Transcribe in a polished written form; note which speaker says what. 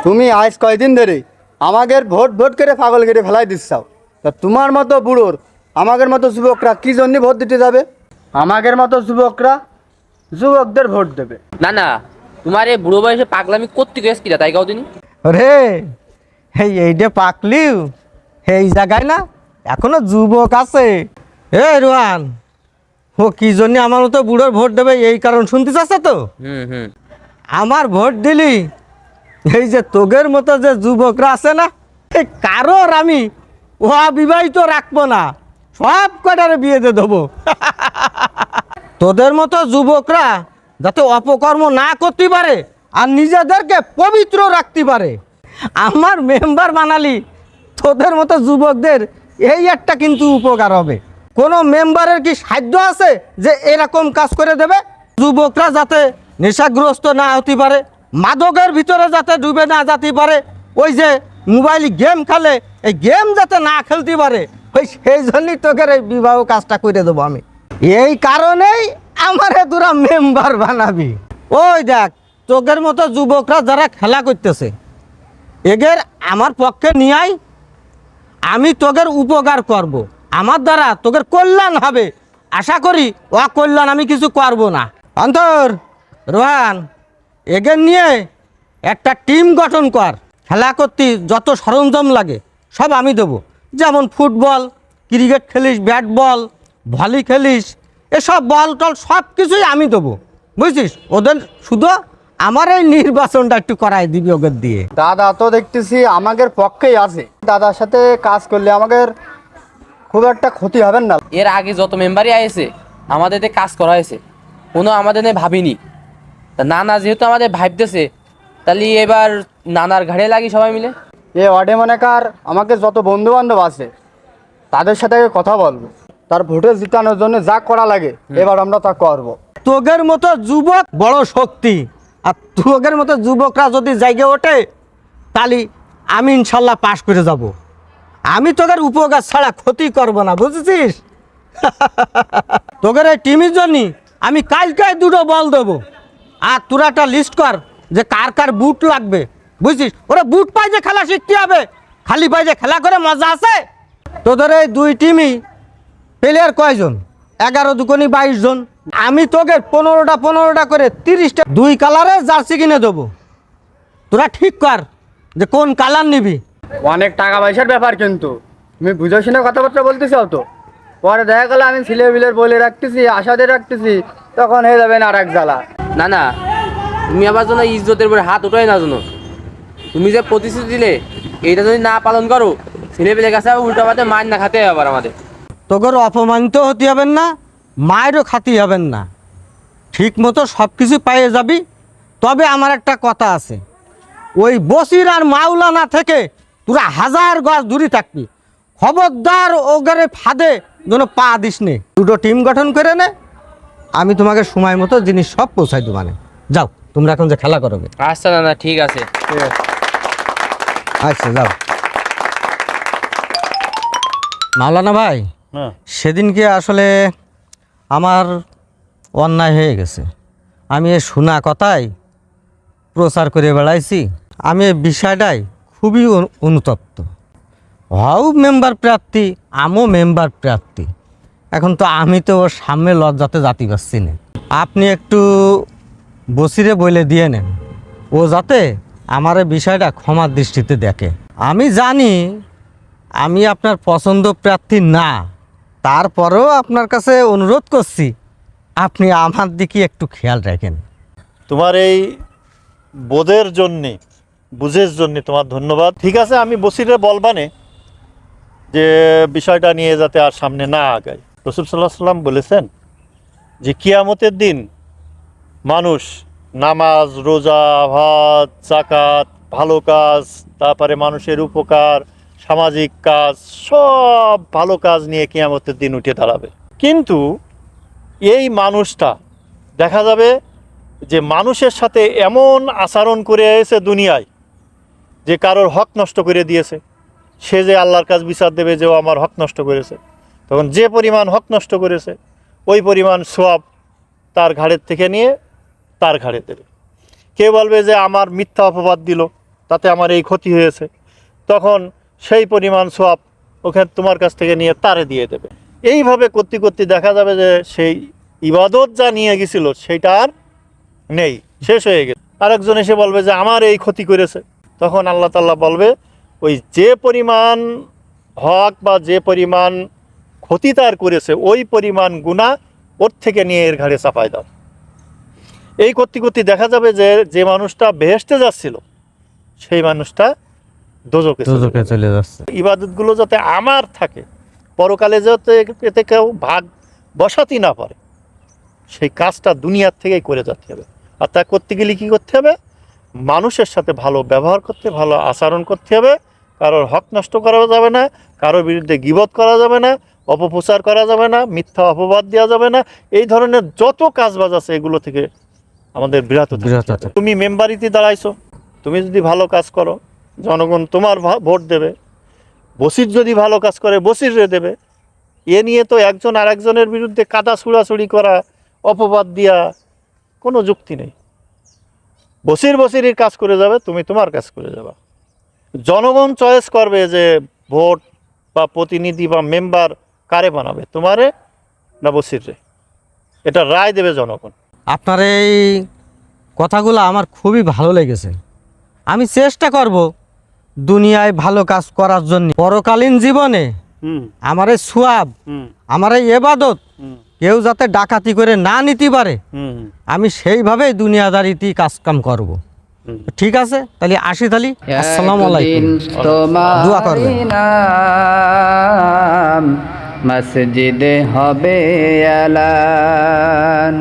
Speaker 1: তুমি আজ কয়দিন ধরে আমাদের ভোট ভোট করে পাগল করে ফেলাই দিচ্ছাও। তা তোমার মতো বুড়োর আমাদের মতো যুবকরা কি জন্য ভোট দিতে যাবে? আমাদের মতো যুবকরা যুবকদের ভোট দেবে।
Speaker 2: না না, তোমার এই বুড়ো বয়সে পাগলামি করতে গেছ কিনা তাই কাউ দিন।
Speaker 3: রে এইটা পাকলিও এই জায়গায় না এখনো যুবক আছে। রোহান, ও কি জন্য আমার মতো বুড়োর ভোট দেবে এই কারণ শুনতে চাচ্ছে তো?
Speaker 2: হুম।
Speaker 3: আমার ভোট দিলি এই যে তোগের মতো যে যুবকরা আছে না, এই কারোর আমি অবিবাহিত রাখবো না, সব কটারে বিয়ে দিয়ে দেবো। তোদের মতো যুবকরা যাতে অপকর্ম না করতে পারে আর নিজেদেরকে পবিত্র রাখতে পারে, আমার মেম্বার বানালি তোদের মতো যুবকদের এই একটা কিন্তু উপকার হবে। কোনো মেম্বারের কি সাধ্য আছে যে এরকম কাজ করে দেবে? যুবকরা যাতে নেশাগ্রস্ত না হতে পারে, মাদকের ভিতরে যাতে ডুবে না যেতে পারে, ওই যে মোবাইল গেম খেলে এই গেম যাতে না খেলতে পারে, ওই সেই জন্যই তোকে এই বিবাহ কাজটা করে দেবো আমি। এই কারণেই আমারে তোরা মেম্বার বানাবি। ওই দেখ তোকের মতো যুবকরা যারা খেলা করতেছে এদের আমার পক্ষে নিয়াই, আমি তোদের উপকার করব, আমার দ্বারা তোদের কল্যাণ হবে। আশা করি অকল্যাণ আমি কিছু করব না। অন্তর, রোহান, এদের নিয়ে একটা টিম গঠন কর। খেলা করতে যত সরঞ্জাম লাগে সব আমি দেবো। যেমন ফুটবল, ক্রিকেট খেলিস, ব্যাট বল, ভলি খেলিস, এসব বল টল সব কিছুই আমি দেবো, বুঝছিস? ওদের শুধু আমার এই নির্বাচনটা একটু করাই দিবি ওদের দিয়ে।
Speaker 1: দাদা তো দেখতেছি আমাদের পক্ষেই আছে। দাদার সাথে কাজ করলে আমাদের খুব একটা ক্ষতি হবে না।
Speaker 2: এর আগে যত মেম্বারই আয়েছে আমাদের দিয়ে কাজ করা হয়েছে, কোনো আমাদের নিয়ে ভাবিনি। তা নানা যেহেতু আমাদের ভাবতেছে, তাহলে এবার নানার ঘাড়ে লাগি সবাই মিলে।
Speaker 1: এ ওয়ার্ডে মনে কর আমাকে যত বন্ধু বান্ধব আছে তাদের সাথে কথা বলবো, তার ভোটে জিতানোর জন্য যা করা লাগে এবার আমরা তা করবো।
Speaker 3: তোগের মতো যুবক বড় শক্তি, আর তোগের মতো যুবকরা যদি জায়গা ওঠে তাহলে আমি ইনশাল্লাহ পাশ করে যাব। আমি তোদের উপকার ছাড়া ক্ষতি করব না, বুঝেছিস? তোদের এই টিমের জন্য আমি কালকে দুটো বল দেবো, আর তোরা একটা লিস্ট কর যে কার কার বুট লাগবে, বুঝছিস? ওরা বুট পাই যে খেলা শিখতে হবে, খালি পাই যে খেলা করে মজা আছে? তোদের এই দুই টিমই প্লেয়ার কয়জন? 11 দুকোনি 22 জন। আমি তোকে 15টা করে 30টা দুই কালারের জার্সি কিনে দেবো। তোরা ঠিক কর যে কোন কালার নিবি।
Speaker 1: অনেক টাকা পয়সার ব্যাপার, কিন্তু তুমি বুঝে শুনে কথাবার্তা বলতেছি তো। পরে দেখা গেল আমি ছেলে বিলের বলে রাখতেছি, আশাদের রাখতেছি, তখন হয়ে যাবে না আর এক জ্বালা।
Speaker 2: না না, তুমি আবার যেন ইজ্জতের উপরে হাত উঠাই না যেন। তুমি যে প্রতিশ্রুতি দিলে এইটা যদি না পালন করো, ছেলে পেলে কাছে উল্টা পাতে মার না খাতে হবে আবার আমাদের।
Speaker 3: তোদের অপমানিত হতে হবেন না, মায়েরও খাতি হবেন না, ঠিক মতো সব কিছু পাইয়ে যাবি। তবে আমার একটা কথা আছে, ওই বসির আর মাওলানা থেকে তোরা 1000 গজ দূরে থাকবি। খবরদার ওগরে ফাঁদে যেন পা দিস নে। দুটো টিম গঠন করে নে, আমি তোমাকে সময় মতো জিনিস সব পৌঁছাই দেবো। মানে যাও তোমরা এখন যে খেলা করবে।
Speaker 2: আচ্ছা না না, ঠিক আছে।
Speaker 3: আচ্ছা যাও। মাওলানা ভাই, সেদিনকে আসলে আমার অন্যায় হয়ে গেছে। আমি এ শোনা কথাই প্রচার করে বেড়াইছি। আমি এই বিষয়টাই খুবই অনুতপ্ত। হও মেম্বার প্রার্থী, আমও মেম্বার প্রার্থী, এখন তো আমি তো ওর সামনে লজ্জাতে যাতে পারছি না। আপনি একটু বসিরে বলে দিয়ে নেন, ও যাতে আমার এই বিষয়টা ক্ষমার দৃষ্টিতে দেখে। আমি জানি আমি আপনার পছন্দ প্রার্থী না, তারপরেও আপনার কাছে অনুরোধ করছি আপনি আমার দিকে একটু খেয়াল রাখেন।
Speaker 4: তোমার এই বোধের জন্যে, বুঝের জন্যে তোমার ধন্যবাদ। ঠিক আছে, আমি বসিরে বলবানে যে বিষয়টা নিয়ে যাতে আর সামনে না আগায়। রাসূল সাল্লাল্লাহু আলাইহি সাল্লাম বলেছেন যে কিয়ামতের দিন মানুষ নামাজ, রোজা, হজ, যাকাত, ভালো কাজ, তারপরে মানুষের উপকার, সামাজিক কাজ, সব ভালো কাজ নিয়ে কিয়ামতের দিন উঠে দাঁড়াবে। কিন্তু এই মানুষটা দেখা যাবে যে মানুষের সাথে এমন আচরণ করে এসে দুনিয়ায় যে কারোর হক নষ্ট করে দিয়েছে। সে যে আল্লাহর কাছে বিচার দেবে যে ও আমার হক নষ্ট করেছে, তখন যে পরিমাণ হক নষ্ট করেছে ওই পরিমাণ সওয়াব তার ঘাড়ের থেকে নিয়ে তার ঘাড়ে দেবে। কেউ বলবে যে আমার মিথ্যা অপবাদ দিল, তাতে আমার এই ক্ষতি হয়েছে, তখন সেই পরিমাণ সওয়াব ওখানে তোমার কাছ থেকে নিয়ে তারে দিয়ে দেবে। এইভাবে করতে করতে দেখা যাবে যে সেই ইবাদত যা নিয়ে গেছিল সেটা আর নেই, শেষ হয়ে গেছে। আরেকজন এসে বলবে যে আমার এই ক্ষতি করেছে, তখন আল্লাহ তাআলা বলবে ওই যে পরিমাণ হক বা যে পরিমাণ ক্ষতি তার করেছে ওই পরিমাণ গুনাহ ওর থেকে নিয়ে এর ঘাড়ে চাপায় দাও। এই করতে করতে দেখা যাবে যে যে মানুষটা বেহেশতে যাচ্ছিল সেই মানুষটা দোজখে
Speaker 3: চলে যাচ্ছে।
Speaker 4: ইবাদতগুলো যাতে আমার থাকে, পরকালে যাতে এতে কেউ ভাগ বসাতে না পারে, সেই কাজটা দুনিয়ার থেকেই করে যেতে হবে। আর তা করতে গেলে কী করতে হবে? মানুষের সাথে ভালো ব্যবহার করতে, ভালো আচরণ করতে হবে, কারোর হক নষ্ট করা যাবে না, কারোর বিরুদ্ধে গীবত করা যাবে না, অপপ্রচার করা যাবে না, মিথ্যা অপবাদ দেওয়া যাবে না। এই ধরনের যত কাজবাজ আছে এগুলো থেকে আমাদের বিরত থাকতে হবে। তুমি মেম্বারিতে দাঁড়াইছো, তুমি যদি ভালো কাজ করো জনগণ তোমার ভোট দেবে, বসির যদি ভালো কাজ করে বসিরে দেবে। এ নিয়ে তো একজন আর একজনের বিরুদ্ধে কাদা ছুড়াছুড়ি করা, অপবাদ দেওয়া কোনো যুক্তি নেই। বসির কাজ করে যাবে, তুমি তোমার কাজ করে যাবা। জনগণ চয়েস করবে যে ভোট বা প্রতিনিধি বা মেম্বার কারে বানাবে, তোমারে না বসিরে, এটা রায় দেবে জনগণ।
Speaker 3: আপনার এই কথাগুলো আমার খুবই ভালো লেগেছে। আমি চেষ্টা করব দুনিয়ায় ভালো কাজ করার জন্য। পরকালীন জীবনে আমার এই সোয়াব, আমার এই ইবাদত কেউ যাতে ডাকাতি করে না নিতে পারে, আমি সেইভাবেই দুনিয়াদারিতে কাজকাম করব। ঠিক আছে, তাহলে আসি। তাহলে আসসালামু আলাইকুম, দোয়া করবেন।
Speaker 5: মসজিদে হবে এলান।